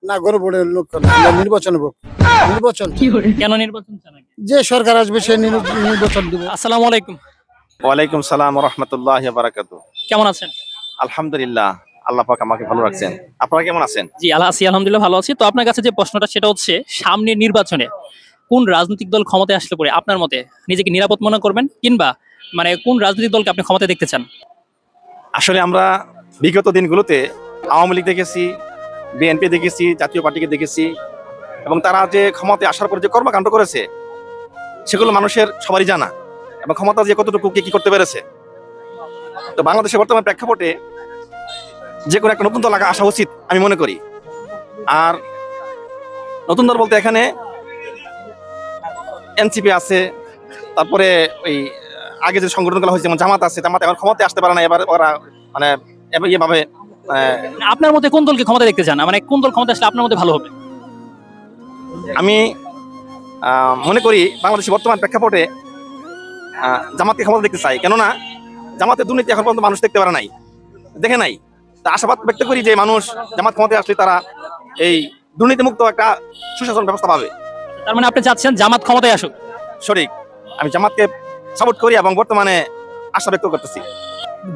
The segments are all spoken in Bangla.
না গণভোটের লোক না, আমরা নির্বাচনের পক্ষে। নির্বাচন কেন নির্বাচন চান আগে? যে সরকার আসবে সে নির্বাচন দিব। আসসালামু আলাইকুম, ওয়ালাইকুম সালাম ওয়া রাহমাতুল্লাহি ওয়া বারাকাতুহু। কেমন আছেন? আলহামদুলিল্লাহ, আল্লাহ পাক আমাকে ভালো রাখছেন। আপনারা কেমন আছেন? জি আছি আলহামদুলিল্লাহ ভালো আছি। তো আপনার কাছে যে প্রশ্নটা সেটা হচ্ছে, সামনে নির্বাচনে কোন রাজনৈতিক দল ক্ষমতায় আসলে পরে আপনার মতে নিজেকে নিরাপদ মনে করবেন, কিংবা মানে কোন রাজনৈতিক দলকে আপনি ক্ষমতায় দেখতে চান? আসলে আমরা বিগত দিনগুলোতে আওয়ামী লীগ দেখেছি, বিএনপি দেখেছি, জাতীয় পার্টিকে দেখেছি, এবং তারা যে ক্ষমতায় আসার পরে যে কর্মকাণ্ড করেছে সেগুলো মানুষের সবারই জানা, এবং ক্ষমতা যে কতটুকু কে কি করতে পেরেছে। তো বাংলাদেশের বর্তমান প্রেক্ষাপটে যে কোনো একটা নতুন দল আসা উচিত আমি মনে করি। আর নতুন দল বলতে এখানে এনসিপি আছে, তারপরে ওই আগে যে সংগঠনগুলো হয়েছে যেমন জামাত আছে, জামাত এখন ক্ষমতায় আসতে পারে না, এবার ওরা মানে ইয়েভাবে মানে আপনার মতে কোন দলকে ক্ষমতা দেখতে চান, মানে কোন দল ক্ষমতা আসলে আপনার মতে ভালো হবে? আমি মনে করি বাংলাদেশের বর্তমান প্রেক্ষাপটে জামাতকে ক্ষমতা দেখতে চাই, কেননা জামাতের দুর্নীতি এখন পর্যন্ত মানুষ দেখতে পারে নাই, দেখে নাই। তা আশাবাদ ব্যক্ত করি যে মানুষ জামাত ক্ষমতায় আসলে তারা এই দুর্নীতিমুক্ত একটা সুশাসন ব্যবস্থা পাবে। তার মানে আপনি চাচ্ছেন জামাত ক্ষমতায় আসুক? সঠিক, আমি জামাতকে সাপোর্ট করি এবং বর্তমানে আশা ব্যক্ত করতেছি।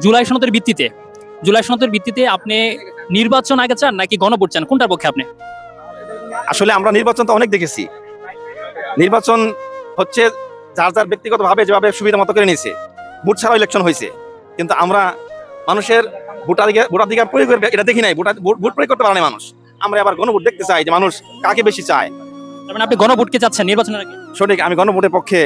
জুলাই সনদের ভিত্তিতে আপনি নির্বাচন আগে চান নাকি গণভোট চান, কোনটার পক্ষে আপনি? আসলে আমরা নির্বাচন তো অনেক দেখেছি, নির্বাচন হচ্ছে যার যার ব্যক্তিগতভাবে যেভাবে সুবিধা মতো করে নিয়েছে, ভোট ছাড়াও ইলেকশন হয়েছে, কিন্তু আমরা মানুষের ভোটাধিকার প্রয়োগ করবে এটা দেখি নাই, ভোট প্রয়োগ করতে পারে না মানুষ। আমরা আবার গণভোট দেখতে চাই যে মানুষ কাকে বেশি চায়। তার মানে আপনি গণভোটকে চাচ্ছেন নির্বাচনের আগে? সঠিক, আমি গণভোটের পক্ষে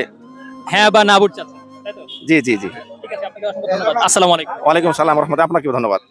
হ্যাঁ বা না ভোট চাচ্ছেন, তাই তো? জি জি জি। ঠিক আছে, আপনাকে অসংখ্য ধন্যবাদ। আসসালামু আলাইকুম। ওয়ালাইকুম সালাম রহমতুল্লাহ, আপনাকেও ধন্যবাদ।